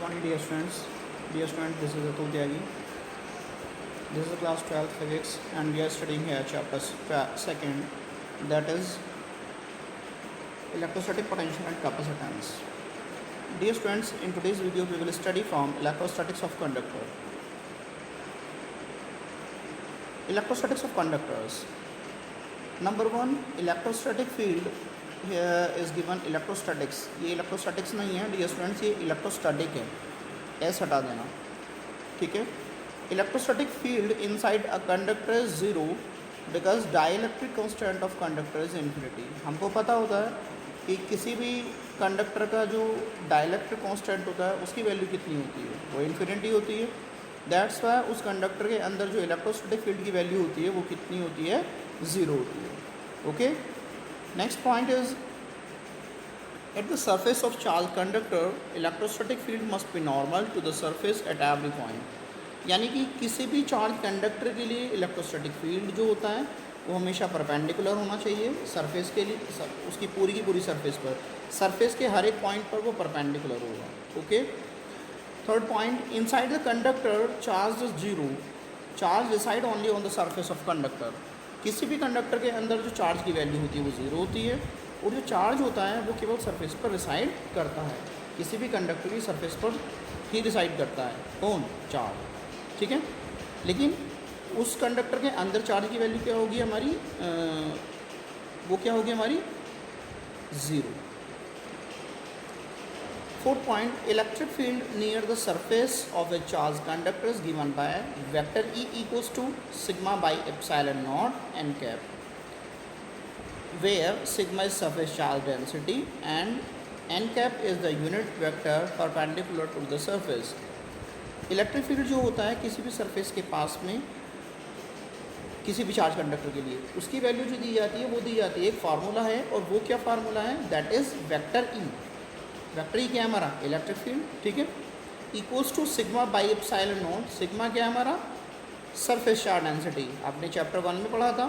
morning, dear students. Dear student, this is Atul Tyagi. This is class 12 physics, and we are studying here chapter second, that is electrostatic potential and capacitance. Dear students, in today's video we will study from electrostatics of conductor. Electrostatics of conductors. Number one, electrostatic field. Here is given electrostatics. ये electrostatics नहीं है dear students, ये electrostatic है, S हटा देना, ठीक है. Electrostatic field inside a conductor is zero because dielectric constant of conductor is infinity. हमको पता होता है कि किसी भी कंडक्टर का जो डाइलेक्ट्रिक कांस्टेंट होता है उसकी वैल्यू कितनी होती है, वो इन्फिनिटी होती है. दैट्स वाई उस कंडक्टर के अंदर जो इलेक्ट्रोस्टैटिक फील्ड की वैल्यू होती है वो कितनी होती है, ज़ीरो होती है. Okay. Next point is at the surface of charge conductor electrostatic field must be normal to the surface at every point. यानी कि किसी भी चार्ज कंडक्टर के लिए इलेक्ट्रोस्टैटिक फील्ड जो होता है वो हमेशा परपेंडिकुलर होना चाहिए सरफेस के लिए, उसकी पूरी की पूरी सरफेस पर, सरफेस के हर एक पॉइंट पर वो परपेंडिकुलर होगा. Okay. Third point, inside the conductor charge is zero. Charge decide only on the surface of conductor. किसी भी कंडक्टर के अंदर जो चार्ज की वैल्यू होती है वो ज़ीरो होती है, और जो चार्ज होता है वो केवल सरफेस पर रिसाइड करता है. किसी भी कंडक्टर की सरफेस पर ही रिसाइड करता है कौन, चार्ज, ठीक है. लेकिन उस कंडक्टर के अंदर चार्ज की वैल्यू क्या होगी हमारी, वो क्या होगी हमारी, zero. Fourth point, electric field near the surface of a charge conductor is given by vector E equals to sigma by epsilon naught n cap, where sigma is surface charge density and n cap is the unit vector perpendicular to the surface. Electric field जो होता है किसी भी surface के पास में किसी भी charge conductor के लिए, उसकी वैल्यू जो दी जाती है वो दी जाती है, एक फार्मूला है, और वो क्या फार्मूला है, that is vector E. Vector E क्या है हमारा, इलेक्ट्रिक फील्ड, ठीक है, equals to sigma by epsilon naught. Sigma क्या है हमारा, सरफेस चार्ज डेंसिटी, आपने चैप्टर 1 में पढ़ा था.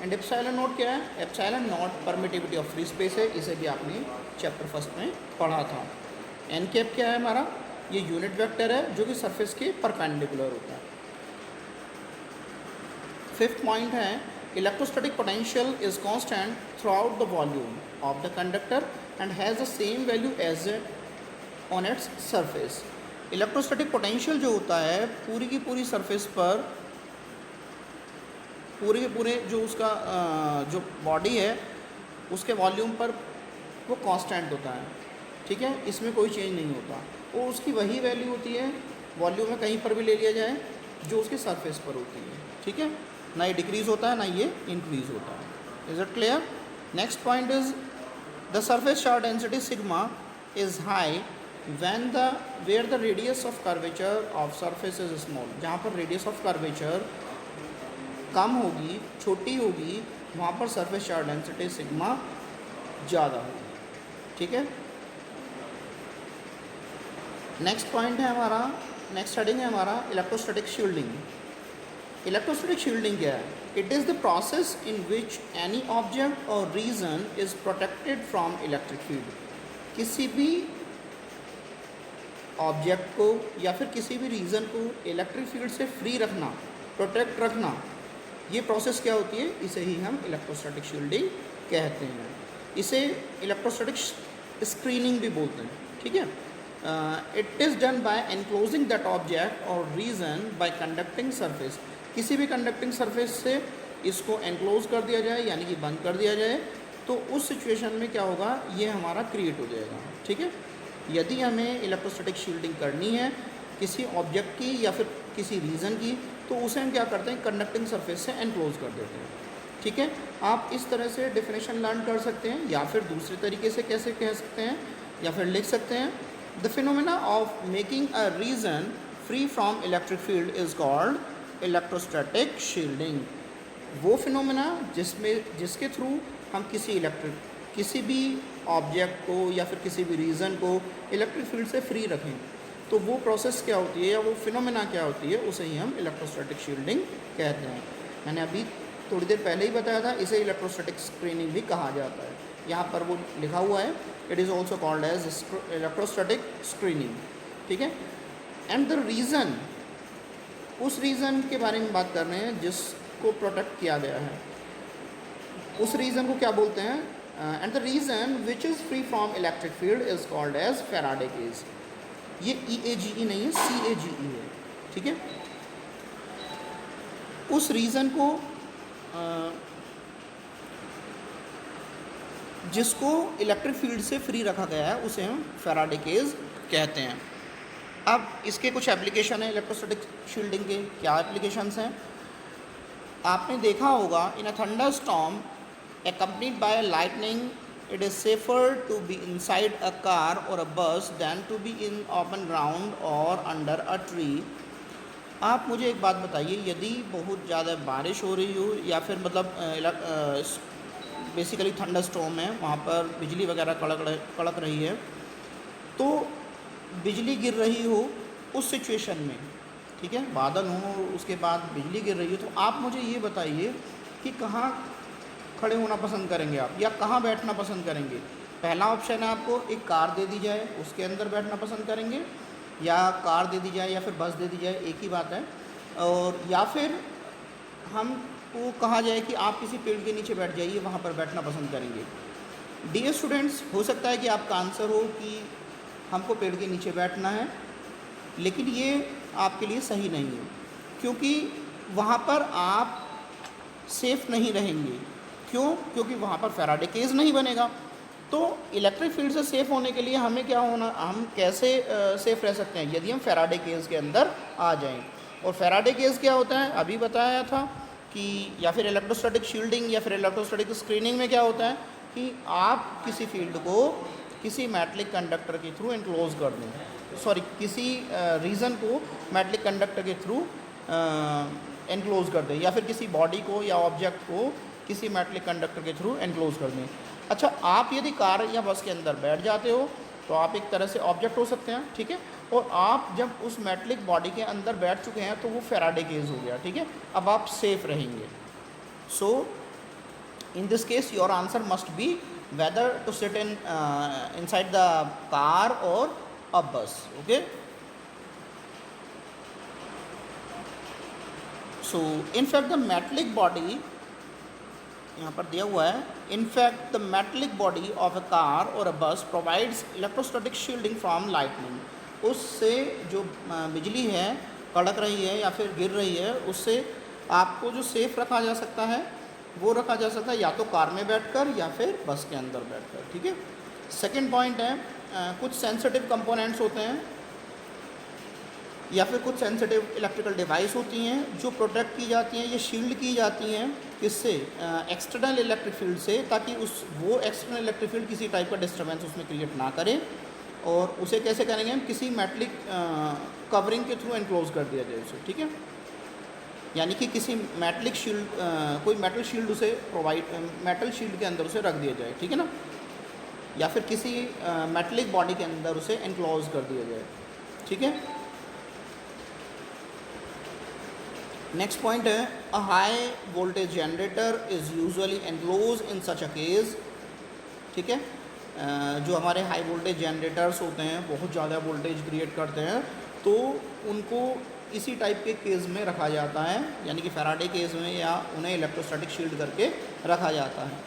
एंड एप्सिलॉन नॉट क्या है, epsilon naught permittivity of free space है, इसे भी आपने चैप्टर 1 में पढ़ा था. एन कैप क्या है हमारा, ये यूनिट वेक्टर है जो कि सरफेस के परपेंडिकुलर होता है. फिफ्थ पॉइंट है, electrostatic potential is constant throughout the volume of the conductor and has the same value as on its surface. Electrostatic potential जो होता है पूरी की पूरी सरफेस पर, पूरे के पूरे जो उसका जो बॉडी है उसके वॉल्यूम पर वो कांस्टेंट होता है, ठीक है, इसमें कोई चेंज नहीं होता. वो उसकी वही वैल्यू होती है वॉल्यूम में कहीं पर भी ले लिया जाए जो उसके सरफेस पर होती है, ठीक है. ना ये डिक्रीज़ होता है ना ये इंक्रीज़ होता है. Is it clear. Next point is the surface charge density sigma is high when the where the radius of curvature of surface is small. जहाँ पर रेडियस ऑफ कर्वेचर कम होगी, छोटी होगी, वहाँ पर सरफेस चार्ज डेंसिटी सिग्मा ज़्यादा होगी, ठीक है. नेक्स्ट पॉइंट है हमारा, नेक्स्ट हेडिंग है हमारा इलेक्ट्रोस्टैटिक शील्डिंग. इलेक्ट्रोस्टैटिक शील्डिंग क्या है, it is the process in which any object और region is protected from electric field. किसी भी ऑब्जेक्ट को या फिर किसी भी रीजन को इलेक्ट्रिक फील्ड से फ्री रखना, प्रोटेक्ट रखना, ये प्रोसेस क्या होती है, इसे ही हम इलेक्ट्रोस्टैटिक शील्डिंग कहते हैं. इसे इलेक्ट्रोस्टैटिक स्क्रीनिंग भी बोलते हैं, ठीक है. It is done by enclosing that object और रीजन बाय कंडक्टिंग सरफेस. किसी भी कंडक्टिंग सरफेस से इसको एनक्लोज कर दिया जाए यानी कि बंद कर दिया जाए, तो उस सिचुएशन में क्या होगा, ये हमारा क्रिएट हो जाएगा, ठीक है. यदि हमें इलेक्ट्रोस्टैटिक शील्डिंग करनी है किसी ऑब्जेक्ट की या फिर किसी रीजन की, तो उसे हम क्या करते हैं, कंडक्टिंग सरफेस से एनक्लोज कर देते हैं, ठीक है. आप इस तरह से डेफिनेशन लर्न कर सकते हैं, या फिर दूसरे तरीके से कैसे कह सकते हैं, या फिर लिख सकते हैं, the phenomena of making a region free from electric field is called electrostatic shielding. वो फिनोमेना जिसके थ्रू हम किसी भी ऑब्जेक्ट को या फिर किसी भी रीजन को इलेक्ट्रिक फील्ड से फ्री रखें, तो वो प्रोसेस क्या होती है या वो फिनोमेना क्या होती है, उसे ही हम इलेक्ट्रोस्टैटिक शील्डिंग कहते हैं. मैंने अभी थोड़ी देर पहले ही बताया था, इसे इलेक्ट्रोस्टैटिक स्क्रीनिंग भी कहा जाता है. यहाँ पर वो लिखा हुआ है, it is also called as electrostatic screening, ठीक है। एंड द रीज़न, उस रीज़न के बारे में बात कर रहे हैं जिसको प्रोटेक्ट किया गया है, उस रीज़न को क्या बोलते हैं? And the reason which is free from electric field is called as Faraday cage. ये EAGE नहीं है, CAGE है, ठीक है। उस रीज़न को जिसको इलेक्ट्रिक फील्ड से फ्री रखा गया है उसे हम फैराडे केज कहते हैं। अब इसके कुछ एप्लीकेशन है इलेक्ट्रोस्टैटिक शील्डिंग के। क्या एप्लीकेशंस हैं? आपने देखा होगा, in a thunderstorm accompanied by lightning, it is safer to be inside a car or a bus than to be in open ground or under a tree। आप मुझे एक बात बताइए, यदि बहुत ज़्यादा बारिश हो रही हो या फिर मतलब बेसिकली थंडर स्टॉर्म है, वहाँ पर बिजली वगैरह कड़क रही है, तो बिजली गिर रही हो उस सिचुएशन में, ठीक है, बादल हो उसके बाद बिजली गिर रही हो, तो आप मुझे ये बताइए कि कहाँ खड़े होना पसंद करेंगे आप, या कहाँ बैठना पसंद करेंगे? पहला ऑप्शन है आपको, एक कार दे दी जाए उसके अंदर बैठना पसंद करेंगे, या कार दे दी जाए या फिर बस दे दी जाए, एक ही बात है। और या फिर हमको कहा जाए कि आप किसी पेड़ के नीचे बैठ जाइए, वहाँ पर बैठना पसंद करेंगे। डियर स्टूडेंट्स, हो सकता है कि आपका आंसर हो कि हमको पेड़ के नीचे बैठना है, लेकिन ये आपके लिए सही नहीं है, क्योंकि वहाँ पर आप सेफ़ नहीं रहेंगे। क्यों? क्योंकि वहाँ पर फैराडे केज नहीं बनेगा। तो इलेक्ट्रिक फील्ड से सेफ़ होने के लिए हमें क्या होना, हम कैसे सेफ़ रह सकते हैं? यदि हम फैराडे केज के अंदर आ जाएं। और फैराडे केज क्या होता है, अभी बताया था कि, या फिर इलेक्ट्रोस्टैटिक शील्डिंग या फिर इलेक्ट्रोस्टैटिक स्क्रीनिंग में क्या होता है कि आप किसी फील्ड को किसी मेटलिक कंडक्टर के थ्रू एनक्लोज कर दें, सॉरी किसी रीजन को मेटलिक कंडक्टर के थ्रू एनक्लोज कर दें, या फिर किसी बॉडी को या ऑब्जेक्ट को किसी मेटलिक कंडक्टर के थ्रू एनक्लोज कर दें। अच्छा, आप यदि कार या बस के अंदर बैठ जाते हो तो आप एक तरह से ऑब्जेक्ट हो सकते हैं, ठीक है, और आप जब उस मेटलिक बॉडी के अंदर बैठ चुके हैं तो वो फैराडे केज हो गया, ठीक है, अब आप सेफ रहेंगे। So in this case your answer must be whether to sit in inside the car or a bus, okay। So in fact the metallic body, यहाँ पर दिया हुआ है, in fact the metallic body of a car or a bus provides electrostatic shielding from lightning। उससे जो बिजली है कड़क रही है या फिर गिर रही है, उससे आपको जो सेफ रखा जा सकता है वो रखा जा सकता है या तो कार में बैठकर या फिर बस के अंदर बैठकर, ठीक है। सेकंड पॉइंट है, कुछ सेंसिटिव कंपोनेंट्स होते हैं या फिर कुछ सेंसिटिव इलेक्ट्रिकल डिवाइस होती हैं जो प्रोटेक्ट की जाती हैं, ये शील्ड की जाती हैं, किससे? एक्सटर्नल इलेक्ट्रिक फील्ड से, ताकि वो एक्सटर्नल इलेक्ट्रिक फील्ड किसी टाइप का डिस्टर्बेंस उसमें क्रिएट ना करे। और उसे कैसे करेंगे हम? किसी मेटलिक कवरिंग के थ्रू एनक्लोज कर दिया जाए उसे, ठीक है, यानी कि किसी मेटलिक शील्ड, कोई मेटल शील्ड उसे प्रोवाइड, मेटल शील्ड के अंदर उसे रख दिया जाए, ठीक है ना, या फिर किसी मेटलिक बॉडी के अंदर उसे एनक्लोज कर दिया जाए, ठीक है। नेक्स्ट पॉइंट है, a high voltage generator is usually enclose in such a case, ठीक है। जो हमारे हाई वोल्टेज जनरेटर्स होते हैं, बहुत ज़्यादा वोल्टेज क्रिएट करते हैं, तो उनको इसी टाइप के केस में रखा जाता है, यानी कि फैराडे केस में, या उन्हें इलेक्ट्रोस्टैटिक शील्ड करके रखा जाता है।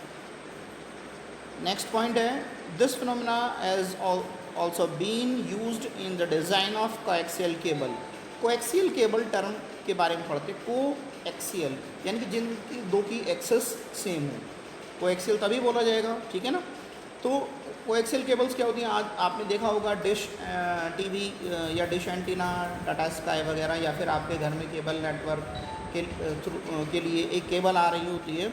नेक्स्ट पॉइंट है, this phenomena has also been used in the design of coaxial cable. Coaxial cable term के बारे में पढ़ते, कोएक्सियल यानी कि जिनकी दो की एक्सेस सेम हो, कोएक्सियल तभी बोला जाएगा, ठीक है ना। तो कोएक्सियल केबल्स क्या होती हैं? आज आपने देखा होगा डिश टीवी या डिश एंटीना, टाटा स्काई वगैरह, या फिर आपके घर में केबल नेटवर्क के लिए एक केबल आ रही होती है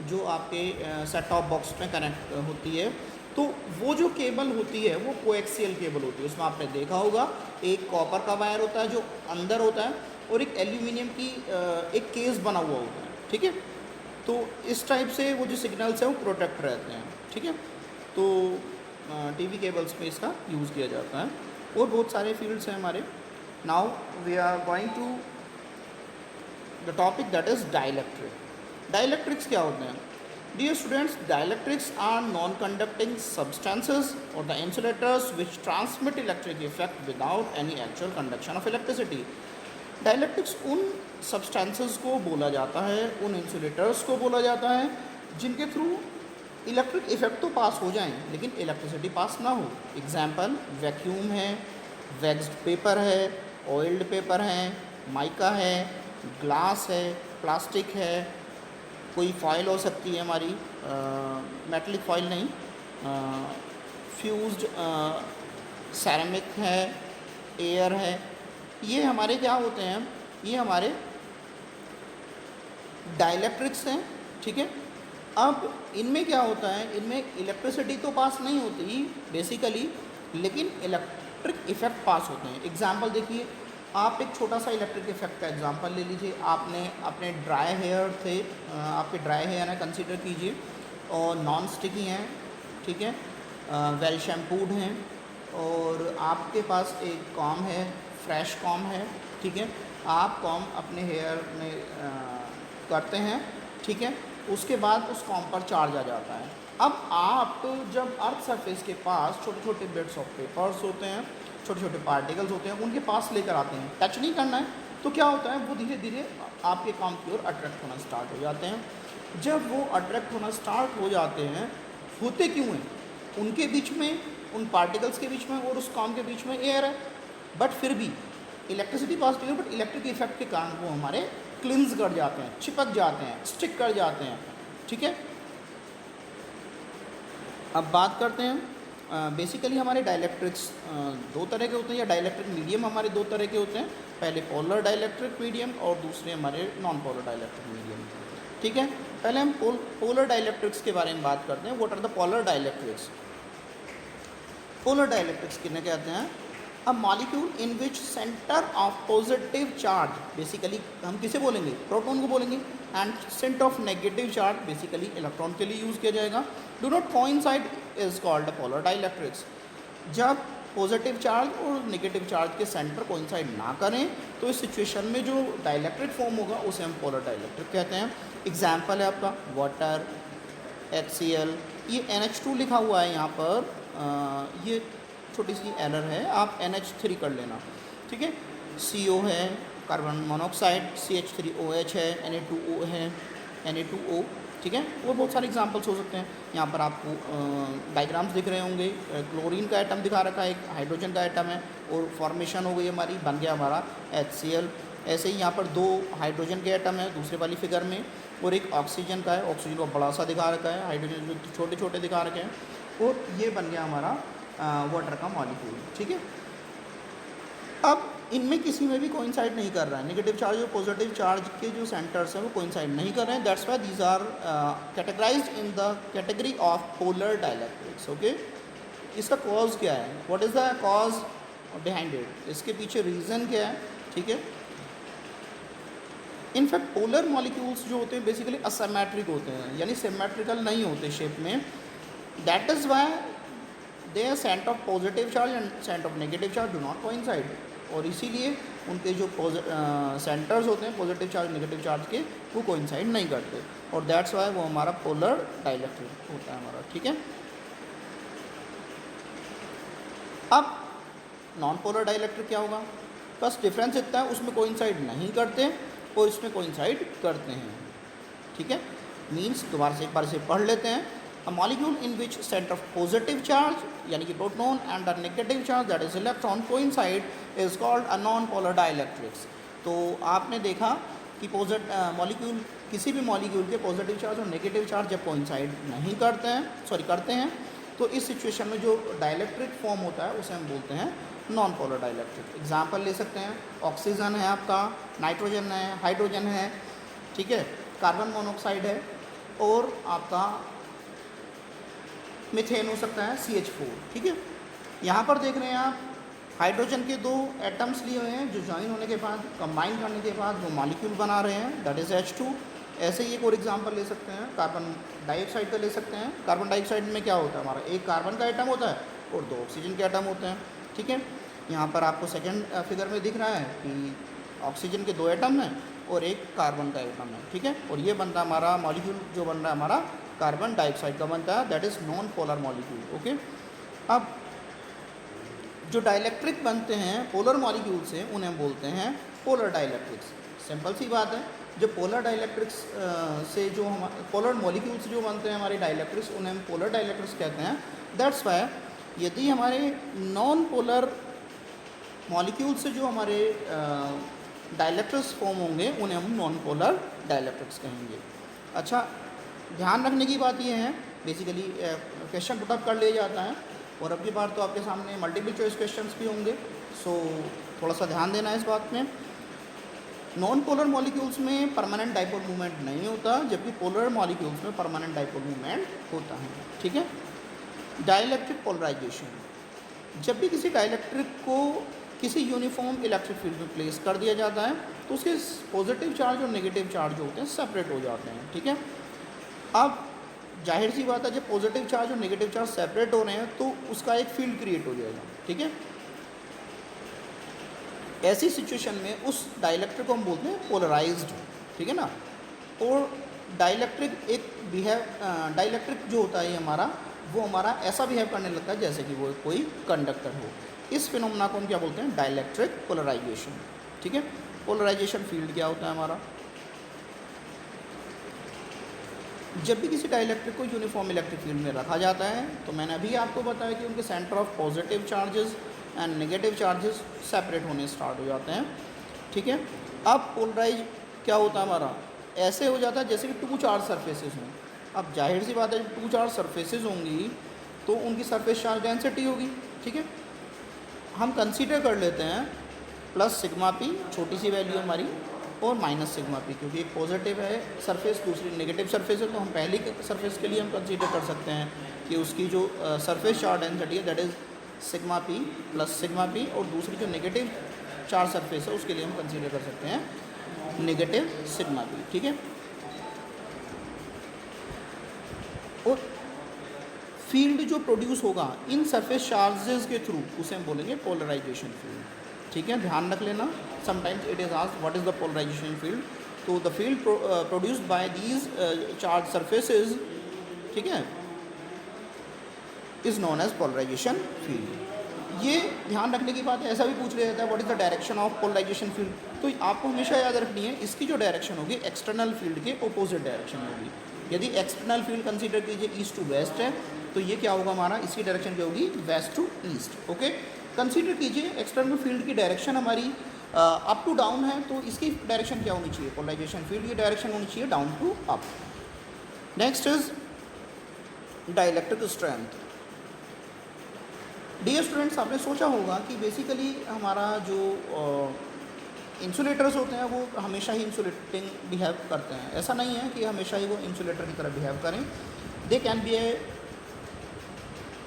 जो आपके सेट टॉप बॉक्स में कनेक्ट होती है। तो वो जो केबल होती है वो कोएक्सियल केबल होती है। उसमें आपने देखा होगा एक कॉपर का वायर होता है जो अंदर होता है, और एक एल्यूमिनियम की एक केस बना हुआ होता है, ठीक है। तो इस टाइप से वो जो सिग्नल्स हैं वो प्रोटेक्ट रहते हैं, ठीक है। तो टीवी केबल्स में इसका यूज़ किया जाता है, और बहुत सारे फील्ड्स हैं हमारे। Now we are going to the topic that is dielectric. Dielectrics क्या होते हैं? Dear students, dielectrics are non-conducting substances or the insulators which transmit electric effect without any actual conduction of electricity. Dielectrics उन substances को बोला जाता है, उन insulators को बोला जाता है जिनके थ्रू इलेक्ट्रिक इफेक्ट तो पास हो जाएं लेकिन इलेक्ट्रिसिटी पास ना हो. एग्जांपल वैक्यूम है, वैक्स्ड पेपर है, ऑयल्ड पेपर है, माइका है, ग्लास है, प्लास्टिक है, कोई फॉइल हो सकती है हमारी, मेटलिक फॉइल नहीं, फ्यूज्ड सेरेमिक है, एयर है. ये हमारे क्या होते हैं, ये हमारे डाइलेक्ट्रिक्स हैं. ठीक है. अब इनमें क्या होता है, इनमें इलेक्ट्रिसिटी तो पास नहीं होती बेसिकली, लेकिन इलेक्ट्रिक इफेक्ट पास होते हैं. एग्जांपल देखिए, आप एक छोटा सा इलेक्ट्रिक इफेक्ट का एग्जांपल ले लीजिए. आपने अपने ड्राई हेयर थे, आपके ड्राई हेयर है कंसीडर कीजिए, और नॉन स्टिकी हैं. ठीक है. वेल शैम्पूड हैं, और आपके पास एक कॉम है, फ्रेश कॉम है. ठीक है. आप कॉम अपने हेयर में करते हैं. ठीक है. उसके बाद उस कॉम पर चार्ज आ जाता है. अब आप जब अर्थ सरफेस के पास छोटे छोटे बिट्स ऑफ पेपर्स होते हैं, छोटे छोटे पार्टिकल्स होते हैं, उनके पास लेकर आते हैं, टच नहीं करना है, तो क्या होता है, वो धीरे धीरे आपके काम की ओर अट्रैक्ट होना स्टार्ट हो जाते हैं. जब वो अट्रैक्ट होना स्टार्ट हो जाते हैं, होते क्यों हैं, उनके बीच में, उन पार्टिकल्स के बीच में और उस काम के बीच में एयर है, बट फिर भी इलेक्ट्रिसिटी पास नहीं है, बट इलेक्ट्रिक इफेक्ट के कारण वो हमारे क्लिंज कर जाते हैं, चिपक जाते हैं, स्टिक कर जाते हैं. ठीक है. अब बात करते हैं, बेसिकली हमारे डाइलेक्ट्रिक्स दो तरह के होते हैं, या डाइलेक्ट्रिक मीडियम हमारे दो तरह के होते हैं. पहले पोलर डाइलेक्ट्रिक मीडियम और दूसरे हमारे नॉन पोलर डाइलेक्ट्रिक मीडियम. ठीक है. पहले हम पोलर डाइलेक्ट्रिक्स के बारे में बात करते हैं. What are the polar dielectrics? Polar dielectrics किन्हें कहते हैं? A molecule in which centre of positive charge, basically हम किसे बोलेंगे, प्रोटॉन को बोलेंगे, and centre of negative charge basically electron के लिए यूज़ किया जाएगा. Do not coincide is called a polar dielectrics. जब पॉजिटिव चार्ज और नेगेटिव चार्ज के सेंटर कोइंसाइड ना करें तो इस सिचुएशन में जो डाइलेक्ट्रिक फॉर्म होगा उसे हम पोलर डाइलेक्ट्रिक कहते हैं. एग्जाम्पल है आपका वाटर, HCl. ये NH2 लिखा हुआ है यहाँ पर, ये छोटी सी एरर है, आप NH3 कर लेना. ठीक है. CO है, कार्बन मोनोऑक्साइड, CH3OH है, Na2O है, Na2O. ठीक है. और बहुत सारे एग्जांपल्स हो सकते हैं. यहाँ पर आपको डायग्राम्स दिख रहे होंगे. क्लोरीन का आइटम दिखा रखा है, एक हाइड्रोजन का आइटम है, और फॉर्मेशन हो गई हमारी, बन गया हमारा HCl. ऐसे ही यहाँ पर दो हाइड्रोजन के आइटम है दूसरे वाली फिगर में, और एक ऑक्सीजन का है. ऑक्सीजन को बड़ा सा दिखा रखा है, हाइड्रोजन जो छोटे छोटे दिखा रखे हैं, और ये बन गया हमारा वाटर का मॉलिक्यूल. ठीक है. अब इनमें किसी में भी कोइंसाइड नहीं कर रहा है, नेगेटिव चार्ज और पॉजिटिव चार्ज के जो सेंटर्स हैं वो कोइंसाइड नहीं कर रहे हैं. That's why these are categorised in the category of polar dielectrics. Okay. इसका कॉज क्या है, what is the cause behind it, इसके पीछे रीज़न क्या है. ठीक है. इनफैक्ट पोलर मॉलिक्यूल्स जो होते हैं बेसिकली असिमेट्रिक होते हैं, यानी सिमेट्रिकल नहीं होते शेप में. That is why their centre of positive charge and centre of negative charge do not coincide. और इसीलिए उनके जो सेंटर्स होते हैं पॉजिटिव चार्ज नेगेटिव चार्ज के, वो कोइंसाइड नहीं करते, और दैट्स वाई वो हमारा पोलर डाइलेक्ट्रिक होता है हमारा. ठीक है. अब नॉन पोलर डाइलेक्ट्रिक क्या होगा? बस डिफरेंस इतना है, उसमें कोइंसाइड नहीं करते और इसमें कोइंसाइड करते हैं. ठीक है. मीन्स दोबारा से एक बार इसे पढ़ लेते हैं. A molecule in which center of positive charge यानी कि proton and the negative charge that is electron coincide is called a non-polar dielectrics. तो आपने देखा कि मॉलिक्यूल, किसी भी मॉलिक्यूल के पॉजिटिव चार्ज और नेगेटिव चार्ज जब कोइंसाइड नहीं करते हैं, करते हैं, तो इस सिचुएशन में जो डाइलेक्ट्रिक फॉर्म होता है उसे हम बोलते हैं नॉन पोलर डाइलेक्ट्रिक. एग्जाम्पल ले सकते हैं, ऑक्सीजन है आपका, नाइट्रोजन है, हाइड्रोजन है. ठीक है. कार्बन मोनोऑक्साइड है, और आपका मीथेन हो सकता है, CH4. ठीक है. यहाँ पर देख रहे हैं आप हाइड्रोजन के दो एटम्स लिए हुए हैं जो ज्वाइन होने के बाद, कंबाइन करने के बाद वो मॉलिक्यूल बना रहे हैं, दैट इज़ H2. ऐसे ही एक और एग्जांपल ले सकते हैं, कार्बन डाइऑक्साइड का ले सकते हैं. कार्बन डाइऑक्साइड में क्या होता है, हमारा एक कार्बन का एटम होता है और दो ऑक्सीजन के एटम होते हैं. ठीक है. यहाँ पर आपको सेकेंड फिगर में दिख रहा है कि ऑक्सीजन के दो एटम हैं और एक कार्बन का एटम है. ठीक है. और ये बनता है हमारा मॉलिक्यूल, जो बन रहा है हमारा कार्बन डाइऑक्साइड का बनता है, that is non polar molecule. Okay, अब जो डाइलेक्ट्रिक बनते हैं पोलर मॉलिक्यूल से उन्हें हम बोलते हैं पोलर डाइलेक्ट्रिक्स। सिंपल सी बात है, जो पोलर डाइलेक्ट्रिक्स से जो हम पोलर मॉलिक्यूल्स जो बनते हैं हमारे डाइलेक्ट्रिक्स, उन्हें हम पोलर डाइलेक्ट्रिक्स कहते हैं। दैट्स वाई यदि हमारे नॉन पोलर मॉलिक्यूल से जो हमारे डाइलेक्ट्रिक्स फॉर्म होंगे उन्हें हम नॉन पोलर डाइलेक्ट्रिक्स कहेंगे। अच्छा, ध्यान रखने की बात यह है, बेसिकली क्वेश्चन पुटअप कर लिया जाता है और अब की बार तो आपके सामने मल्टीपल चॉइस क्वेश्चंस भी होंगे, सो थोड़ा सा ध्यान देना है इस बात में। नॉन पोलर मॉलिक्यूल्स में परमानेंट डाइपोल मूवमेंट नहीं होता, जबकि पोलर मॉलिक्यूल्स में परमानेंट डाइपोल मूवमेंट होता है। ठीक है। डाइलेक्ट्रिक पोलराइजेशन, जब भी किसी डाइलेक्ट्रिक को किसी यूनिफॉर्म इलेक्ट्रिक फील्ड में प्लेस कर दिया जाता है तो उसके पॉजिटिव चार्ज और नेगेटिव चार्ज जो होते हैं सेपरेट हो जाते हैं। ठीक है। अब जाहिर सी बात है, जब पॉजिटिव चार्ज और नेगेटिव चार्ज सेपरेट हो रहे हैं तो उसका एक फील्ड क्रिएट हो जाएगा। ठीक है। ऐसी सिचुएशन में उस डाइलेक्ट्रिक को हम बोलते हैं पोलराइज्ड। ठीक है ना। और डाइलेक्ट्रिक जो होता है हमारा, वो हमारा ऐसा बिहेव करने लगता है जैसे कि वो कोई कंडक्टर हो। इस फिनोमेना को हम क्या बोलते हैं? Dielectric polarisation. ठीक है। पोलराइजेशन फील्ड क्या होता है हमारा? जब भी किसी डाइलेक्ट्रिक को यूनिफॉर्म इलेक्ट्रिक फील्ड में रखा जाता है तो मैंने अभी आपको बताया कि उनके centre of positive charges and negative charges separate होने स्टार्ट हो जाते हैं। ठीक है। अब पोलराइज क्या होता है हमारा? ऐसे हो जाता है जैसे कि टू चार्ज सरफेसेस हों। अब जाहिर सी बात है, टू चार्ज सरफेसेस होंगी तो उनकी सरफेस चार्ज डेंसिटी होगी। ठीक है। हम कंसीडर कर लेते हैं प्लस सिग्मा पी, छोटी सी वैल्यू हमारी, और माइनस सिग्मा पी, क्योंकि एक पॉजिटिव है सरफेस, दूसरी नेगेटिव सरफेस है, तो हम पहली सरफेस के लिए हम कंसीडर कर सकते हैं कि उसकी जो सरफेस चार्ज डेंसिटी है that is sigma P plus sigma P, और दूसरी जो नेगेटिव चार्ज सरफेस है उसके लिए हम कंसीडर कर सकते हैं नेगेटिव सिग्मा पी। ठीक है। और फील्ड जो प्रोड्यूस होगा इन सरफेस चार्जेस के थ्रू उसे हम बोलेंगे पोलराइजेशन फील्ड। ठीक है। ध्यान रख लेना, sometimes it is asked what is the polarisation field. तो the field produced by these charge surfaces, ठीक है, is known as polarisation field. ये ध्यान रखने की बात है। ऐसा भी पूछ लिया जाता है what is the direction of polarisation field, तो आपको हमेशा याद रखनी है इसकी जो डायरेक्शन होगी एक्सटर्नल फील्ड के अपोजिट डायरेक्शन होगी। यदि एक्सटर्नल फील्ड कंसीडर कीजिए ईस्ट टू वेस्ट है तो ये क्या होगा हमारा? इसकी डायरेक्शन क्या होगी? West to east. Okay. Consider कीजिए एक्सटर्नल फील्ड की डायरेक्शन हमारी अप टू डाउन है, तो इसकी डायरेक्शन क्या होनी चाहिए? पोलराइजेशन फील्ड की डायरेक्शन होनी चाहिए down to up. Next is dielectric strength. Dear students, आपने सोचा होगा कि बेसिकली हमारा जो इंसुलेटर्स होते हैं वो हमेशा ही इंसुलेटिंग बिहेव करते हैं। ऐसा नहीं है कि हमेशा ही वो इंसुलेटर की तरह बिहेव करें। They can be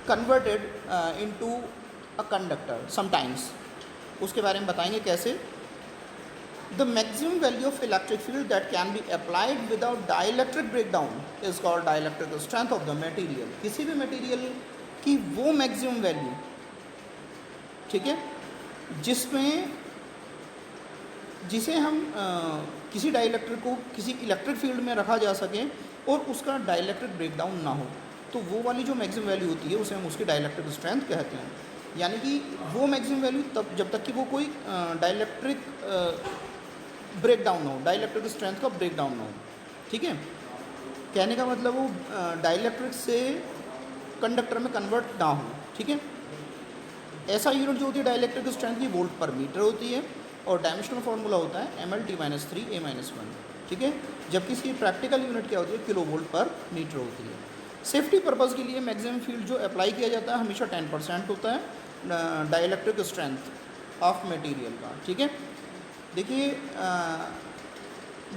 converted into a conductor sometimes. उसके बारे में बताएंगे कैसे। The maximum value of electric field that can be applied without dielectric breakdown is called dielectric strength of the material. किसी भी मटेरियल की वो मैक्सिमम वैल्यू, ठीक है, जिसे हम किसी डाइलेक्ट्रिक को किसी इलेक्ट्रिक फील्ड में रखा जा सके और उसका डाइलेक्ट्रिक ब्रेकडाउन ना हो, तो वो वाली जो मैक्सिमम वैल्यू होती है उसे हम उसकी डाइलेक्ट्रिक स्ट्रेंथ कहते हैं। यानी कि वो मैक्सिमम वैल्यू तब जब तक कि वो कोई डाइलेक्ट्रिक ब्रेकडाउन ना हो, डाइलेक्ट्रिक स्ट्रेंथ का ब्रेकडाउन ना हो। ठीक है। कहने का मतलब वो डाइलेक्ट्रिक से कंडक्टर में कन्वर्ट ना हो। ठीक है। ऐसा यूनिट जो होती है डाइलेक्ट्रिक स्ट्रेंथ की वोल्ट पर मीटर होती है और डायमेंशनल फार्मूला होता है mL/T-3A-1। ठीक है। जबकि इसकी प्रैक्टिकल यूनिट क्या होती है? किलो वोल्ट पर मीटर होती है। सेफ्टी पर्पज़ के लिए मैक्सिमम फील्ड जो अप्लाई किया जाता है हमेशा 10% होता है डाइलेक्ट्रिक स्ट्रेंथ ऑफ मटेरियल का। ठीक है। देखिए,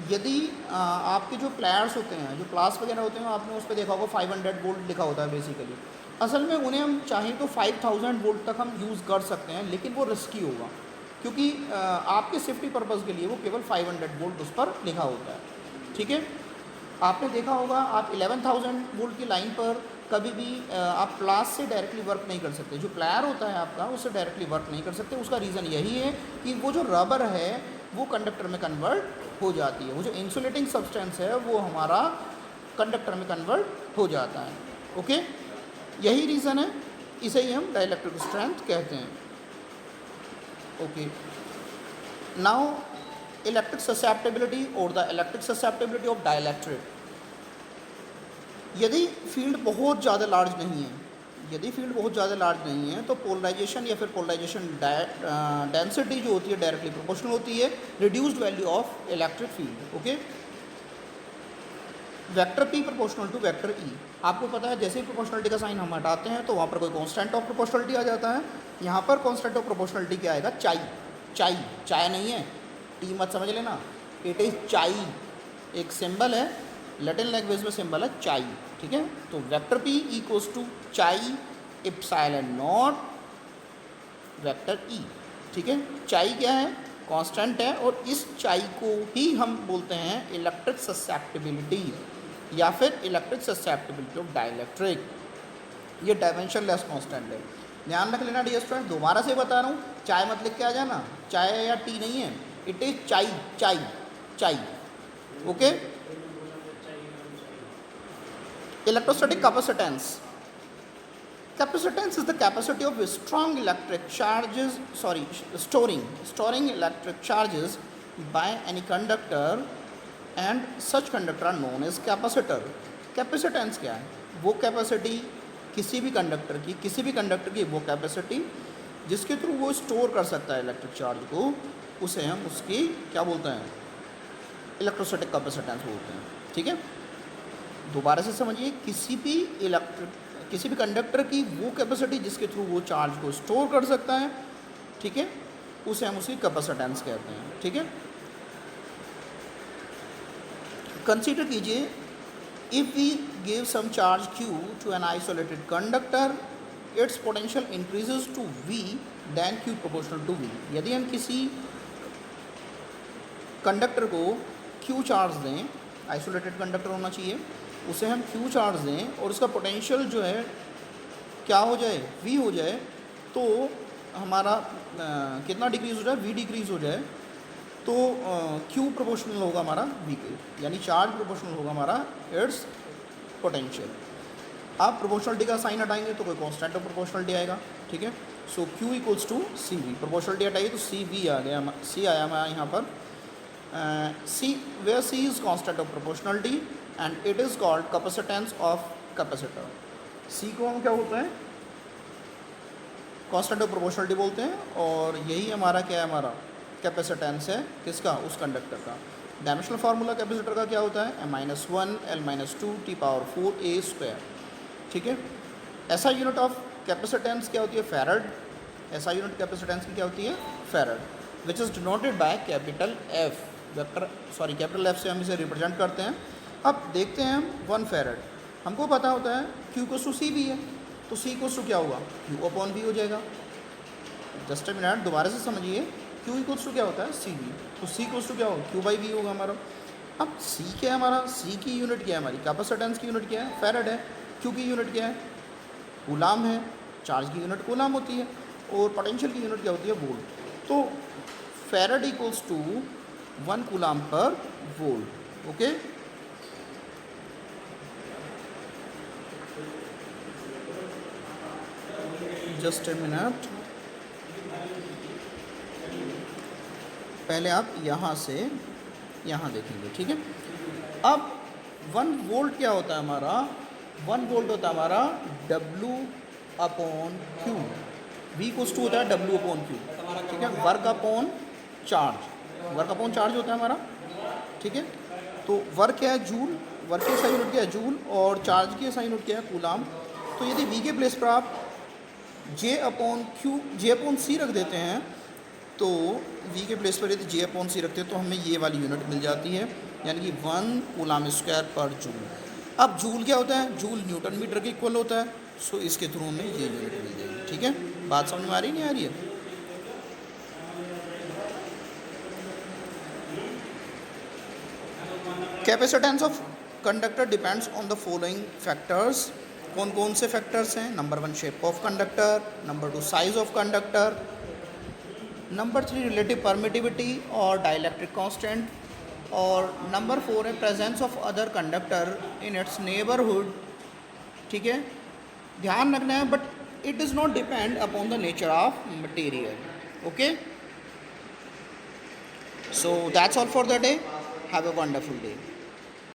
यदि आपके जो प्लेयर्स होते हैं, जो क्लास वगैरह होते हैं, आपने उस पर देखा होगा 500 वोल्ट लिखा होता है बेसिकली। असल में उन्हें हम चाहें तो 5000 वोल्ट तक हम यूज़ कर सकते हैं, लेकिन वो रिस्की होगा क्योंकि आपके सेफ्टी पर्पज़ के लिए वो केवल 500 वोल्ट उस पर लिखा होता है। ठीक है। आपने देखा होगा आप 11000 वोल्ट की लाइन पर कभी भी आप प्लास से डायरेक्टली वर्क नहीं कर सकते। जो प्लेयर होता है आपका उससे डायरेक्टली वर्क नहीं कर सकते। उसका रीज़न यही है कि वो जो रबर है वो कंडक्टर में कन्वर्ट हो जाती है। वो जो इंसुलेटिंग सब्सटेंस है वो हमारा कंडक्टर में कन्वर्ट हो जाता है। ओके, यही रीज़न है, इसे ही हम डाइलेक्ट्रिक स्ट्रेंथ कहते हैं। ओके, नाउ इलेक्ट्रिक ससेप्टेबिलिटी और the electric susceptibility of dielectric. यदि फील्ड बहुत ज़्यादा लार्ज नहीं है, यदि फील्ड बहुत ज़्यादा लार्ज नहीं है तो पोलराइजेशन या फिर पोलराइजेशन डेंसिटी जो होती है डायरेक्टली प्रोपोर्शनल होती है reduced value of electric field. Okay, vector P proportional to vector E. आपको पता है जैसे ही प्रोपोर्शनलिटी का साइन हम हटाते हैं तो वहाँ पर कोई कांस्टेंट ऑफ प्रोपोर्शनलिटी आ जाता है। यहाँ पर कांस्टेंट ऑफ प्रोपोर्शनलिटी क्या आएगा? चाई। चाई, चाय नहीं है, टी मत समझ लेना, इट इज़ चाई, एक सिंबल है, लैटिन लैंग्वेज में सिंबल है चाई। ठीक है, तो वेक्टर पी इक्वल्स टू चाई इप्सिलॉन नॉट वेक्टर ई। ठीक है, चाई क्या है? कांस्टेंट है, और इस चाई को ही हम बोलते हैं इलेक्ट्रिक ससेप्टिबिलिटी या फिर इलेक्ट्रिक ससेप्टिबिलिटी ऑफ डाइलेक्ट्रिक। ये डायमेंशनलेस कांस्टेंट है, ध्यान रख लेना डियर स्टूडेंट। दोबारा से बता रहा हूँ, चाय मत लिख के आ जाना, चाय या टी नहीं है, इट इज चाई, चाई, चाई। Okay, electrostatic capacitance. Capacitance is the capacity of strong electric charges, storing electric charges by any conductor, and such conductor are known as capacitor. Capacitance क्या है? वो कैपेसिटी किसी भी कंडक्टर की वो कैपेसिटी जिसके थ्रू वो स्टोर कर सकता है इलेक्ट्रिक चार्ज को, उसे हम उसकी क्या बोलते हैं? इलेक्ट्रोस्टैटिक कैपेसिटेंस बोलते हैं। ठीक है, दोबारा से समझिए, किसी भी कंडक्टर की वो कैपेसिटी जिसके थ्रू वो चार्ज को स्टोर कर सकता है, ठीक है, उसे हम उसकी कैपेसिटेंस कहते हैं। ठीक है, कंसीडर कीजिए, if we give some charge Q to an isolated conductor, its potential increases to V then Q proportional to V। यदि हम किसी कंडक्टर को Q चार्ज दें, आइसोलेटेड कंडक्टर होना चाहिए, उसे हम Q चार्ज दें और उसका पोटेंशियल जो है क्या हो जाए? V हो जाए, तो हमारा कितना डिक्रीज़ हो जाए? V डिक्रीज़ हो जाए, तो Q प्रोपोर्शनल होगा हमारा V के, यानी चार्ज प्रोपोर्शनल होगा हमारा इट्स पोटेंशियल। आप प्रोपोर्शनलिटी का साइन हटाएंगे तो कोई कांस्टेंट ऑफ प्रोपोर्शनलिटी आएगा। ठीक है, so Q equals to C V. Proportionality हटाइए तो सी वी आ गया, सी आया हमारा यहाँ पर, C where C is constant of proportionality and it is called capacitance of capacitor. C को हम क्या बोलते हैं? कांस्टेंट ऑफ प्रोपोर्शनलिटी बोलते हैं, और यही हमारा क्या है? हमारा कैपेसिटेंस है, किसका? उस कंडक्टर का। डायमेंशनल फार्मूला कैपेसिटर का क्या होता है? m-1 l-2 T⁴ A²। ठीक है, ऐसा यूनिट ऑफ कैपेसिटेंस क्या होती है? फैरड। ऐसा यूनिट कैपेसिटेंस की क्या होती है? Farad, which is denoted by capital F। Capital F से हम इसे रिप्रेजेंट करते हैं। अब देखते हैं हम 1 फैरड, हमको पता होता है Q को सी भी है, तो C को क्या होगा? Q/V हो जाएगा। जस्ट अ मिनट, दोबारा से समझिए, Q इक्वल्स टू क्या होता है? सी वी, तो C इक्वल्स टू क्या होगा? Q/V होगा हमारा। अब C क्या है हमारा? C की यूनिट क्या है हमारी? कैपेसिटेंस की यूनिट क्या है? फैरड है। Q की यूनिट क्या है? कूलाम है। चार्ज की यूनिट कूलाम होती है, और पोटेंशियल की यूनिट क्या होती है? वोल्ट। तो फैरड इक्वल्स टू 1 कूलाम पर volt. Okay, just a minute, पहले आप यहाँ से यहाँ देखेंगे। ठीक है, अब 1 वोल्ट क्या होता है हमारा? 1 वोल्ट होता है हमारा W/Q। V इक्वल्स टू होता है W/Q। ठीक है, work upon charge, work upon charge होता है हमारा। ठीक है, तो वर्क क्या है? जूल। वर्क की SI यूनिट क्या है? जूल, और चार्ज की SI यूनिट क्या है? कूलाम। तो यदि V के प्लेस पर आप J/C रख देते हैं, तो V के प्लेस पर यदि J/C रखते हैं तो हमें ये वाली यूनिट मिल जाती है, यानी कि 1 कूलाम स्क्वायर पर जूल। अब जूल क्या होता है? जूल न्यूटन मीटर के इक्वल होता है, सो इसके थ्रू हमें ये यूनिट मिल जाएगी। ठीक है, बात समझ में आ रही नहीं आ रही है? Capacitance of conductor depends on the following factors. कौन कौन से फैक्टर्स हैं? Number 1 shape of conductor, number 2 size of conductor, number 3 relative permittivity और डाइलेक्ट्रिक कांस्टेंट, और नंबर 4 है presence of other conductor in its neighbourhood. ठीक है, ध्यान रखना है, but it does not depend upon the nature of material. Okay, so that's all for the day, have a wonderful day.